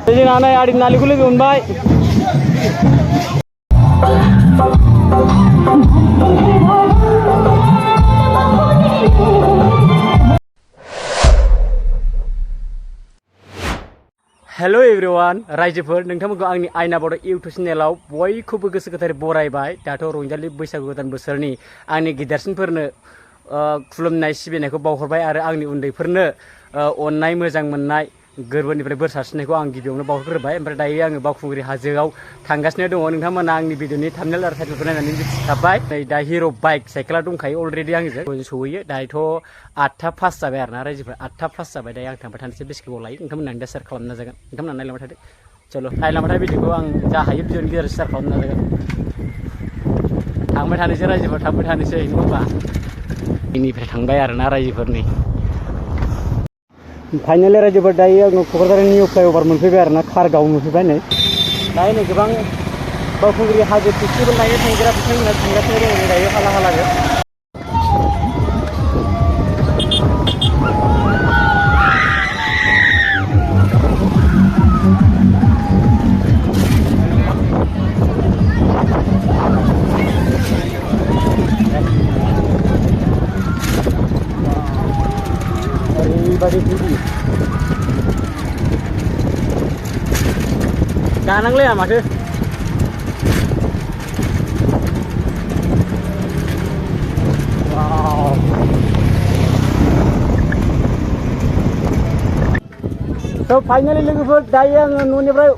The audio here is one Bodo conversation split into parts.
जोंना नै आदै नालिखौ लोगो मोनबाय। हेलो एवरीवन रायजोफोर नोंथांमोनखौ आंनि आयना बड' इउटुब चेनेलाव बयखौबो गोसो गोथारै बरायबाय। दाथ' रंजालि बैसागु गोदान बोसोरनि आंनि गिदिरसिनफोरनो खुलुमनाय सिबिनायखौ बावहरबाय आरो आंनि उन्दैफोरनो अननाय मोजां मोननाय गोरबोनिफ्राय बोर सारस्रिनायखौ आं गिबियावनो बावहरग्रोबाय। ओमफ्राय दायो आङो बावखुंग्रि हाजोआव थांगासिनो दङ। नोंथांमोना आंनि भिडिअनि थाम्बनेल आरो टाइटेलखौ नायनानै मिथिखाबाय। नै दा हिर' बाइक साइकेला दंखायो अलरेडि आंजों सहैयो। दायोथ' 8टा पास जाबाय आरोना रायजोफोर 8टा पास जाबाय। दायो आं थांबाय थानोसै बेसे गोबाव लायो नोंथांमोनहा दा शेयार खालामनो नाजागोन। नोंथांमोना नायलांबाय थादो। चलो नायलांबाय थादो भिडिअखौ आं जा हायो भिडिअनि गेजेरजों शेयार खालामनो नाजागोन। थांबाय थानोसै रायजोफोर थांबाय थानोसै नङा होमबा। बेनिफ्राय थांबाय आरोना रायजोफोरनि फाइनालि रायजोफोर दायो आङो क'क्राझारनि निउ फ्लाइअभार मोनफैबाय आरोना कारगाव मोनफैबाय। नै दायो नै गोबां बावखुंग्रि हाजो फेस्टिभेल नायनो थांग्रा बिथांमोनहा थांगासिनो दङ दायो हाला हालाजों। गानांलाया माथो थ' फाइनालि लोगोफोर दायो आङो न'निफ्राय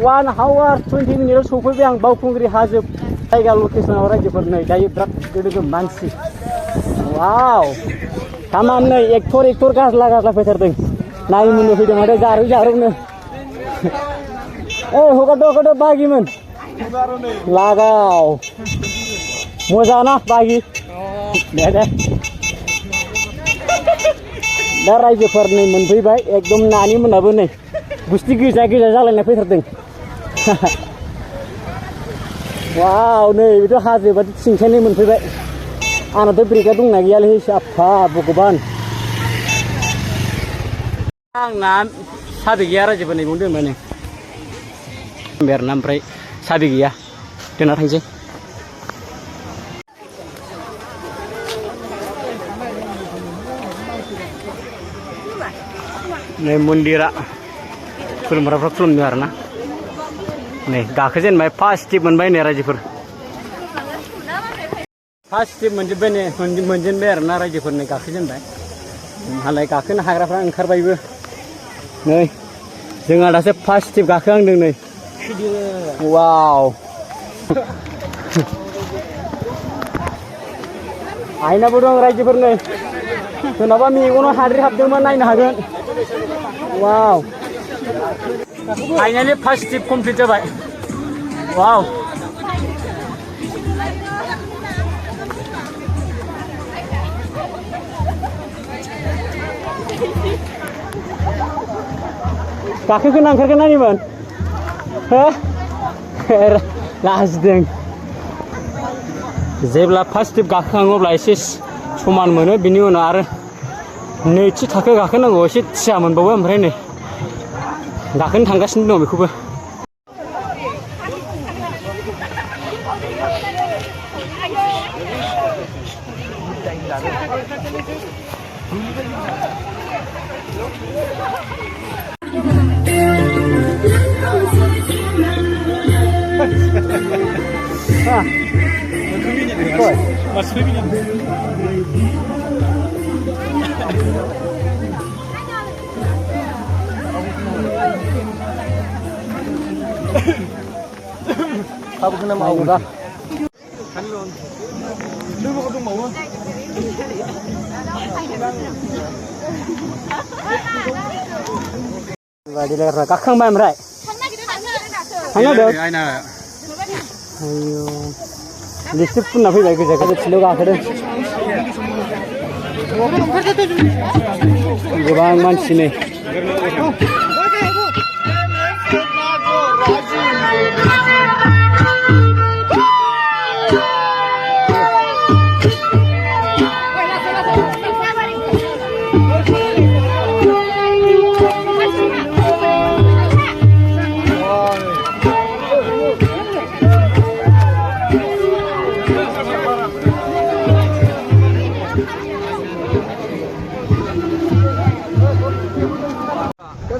1 आवर 20 मिनिटआव सफैबाय आं बावखुंग्रि हाजो जायगा लकेसनाव रायजोफोर। नै दायो बिराद गोदोगोम मानसि वाव थामान नै एक्टर गाज्ला फैथारदों नायनो मोननो फैदों माथो जारौनो हगारदो बागिमोन लागाव मोजां ना बागि दे दा रायजोफोर नै मोनफैबाय एकदम नानि मोनाबो नै गुस्थि गोजा जालायना फैथारदों वाव नै बेथ' हाजो बादि सिंखायनो मोनफैबाय। आंनाथ' ब्रेकआ दंना गैयालै साफा भगबान आंना साबि गैया रायजोफोर नै बावनो दोनबाय नै आरोना ओमफ्राय साबि गैया दोनना थांसै। नै मन्दिरा खुलुमग्राफ्रा खुलुमदों आरोना नै गाखोजेनबाय फार्स्ट स्टेप मोनबाय नै रायजोफोर फार्स्ट स्टेप मोनजेनबाय आरोना रायजोफोर नै गाखोजेनबाय। मालाय गाखोनो हाग्राफ्रा ओंखारबायबो नै जोंहा दासो फार्स्ट स्टेप गाखोहांदों नै वाव आयनाबो दं रायजोफोर नै सोरनाबा मेगनाव हाद्रि हाबदोंबा नायनो हागोन। वाव फाइनालि फार्स्ट स्टेप कमप्लिट जाबाय। वाव गाखोगोना ओंखारगोन नायोमोन हो लाजिदों जेब्ला फार्स्ट स्टेप गाखोखाङो अब्ला एसे समान मोनो बिनि उनाव आरो नैथि थाखो गाखोनांगौ एसे थिया मोनबावो। ओमफ्राय नै गाखोनो थांगासिनो दं बेखौबो Apa kena mau dah? Lu mau ketemu mau? Vậy là rồi các khang bàm rồi. Thằng nào được? Ayo. Listip pun nak pergi kerja kerja cilo kah kerja. Gubang man sini.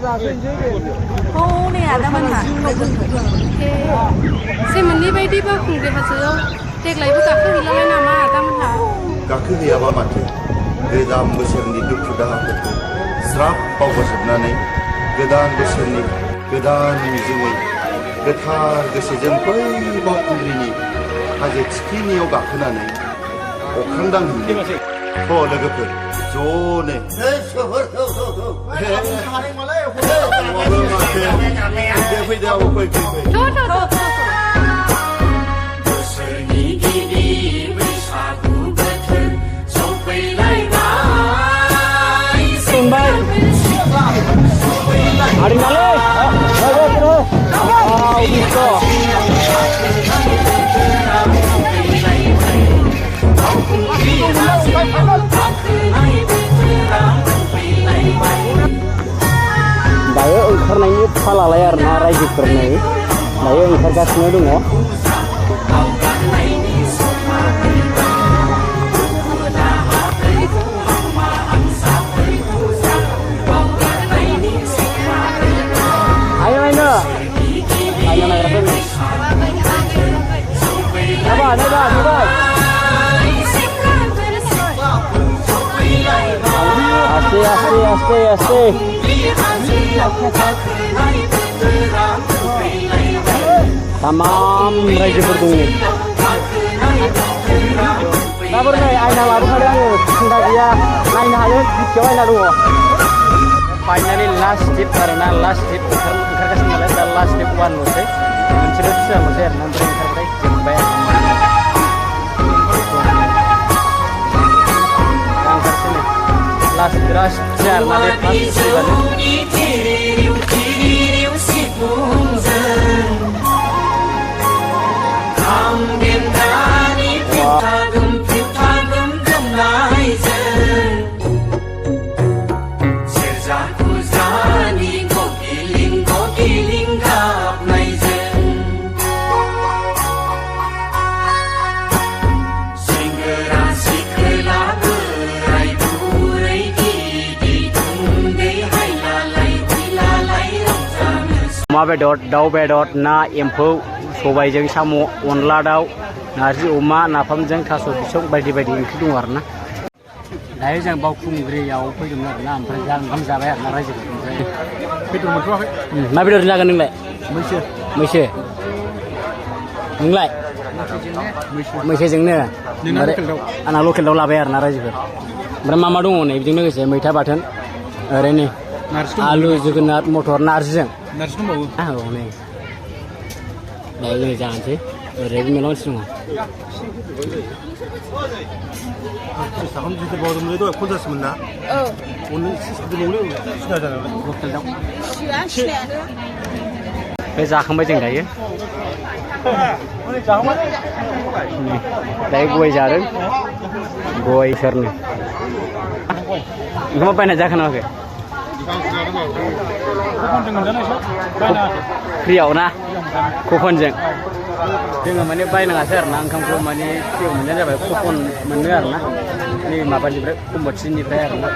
हनै आदामोनहा सेमोननि बायदिबा खुंग्रि हाजोआव देग्लायबो गाखोहैलालाय नामा आदामोनहा? गाखोहैयाबा माथो गोजाम बोसोरनि दुखु दाहाफोरखौ ज्राब बावगारजोबनानै गोदान बोसोरनि गोदान मिजिङै गोथार गोसोजों बै बावखुंग्रिनि हाजो थिखिनियाव गाखोनानै अख्रां दांहैनो लोगोफोर ज'नो दायो ओंखारनायनि फालालाय आरोना रायजोफोरनो दायो ओंखारगासिनो दङ। Ayo Aina, Aina naik apa? Coba. Aste. Tamam raja berdua. Kabar nih, Aina lalu ada nih, sudah dia, Aina ada, coba Aina dulu. Finally last tip karena last tip kerja semalam dan last tip one musik mencuri sama saya nanti kerja jembat yang tersini last brush jar nanti pasti अमा बेदर, दाउ बेदर, ना, एम्फौ, सबायजों साम', अनला दाउ, नारजि अमा, नाफामजों थास' बिसं बायदि बायदि ओंख्रि दं आरोना। दायो जों बावखुंग्रियाव फैदोंमोन आरोना, ओमफ्राय जों ओंखाम जाबाय आरोना रायजोफोर। ओमफ्राय बेदर मोनथ'वाखै। मा बेदर जागोन नोंलाय? मैसो। नोंलाय? मैसोजोंनो। आंना लकेल दाउ लाबाय आरोना रायजोफोर। ओमफ्राय मा दङ नै बेजों लोगोसे मैथा बाथोन, ओरैनो आलु, जोगोनार, मटर, नारजिजों। नारजि दंबावो। औ नै दायो जों जानोसै ओरैनो मेला मानसि दङ। बे जाखांबाय जों दायो। दायो गय जादों, गय सोरनो ओंखामा बायना जाखानाङाखै? फ्रियाव ना कुपनजों जोङो माने बायनाङासै आरोना ओंखामखौ माने फ्रियाव मोननाय जाबाय कुपन मोनो आरोना नै माबानिफ्राय कम्बथिनिफ्राय आरोना।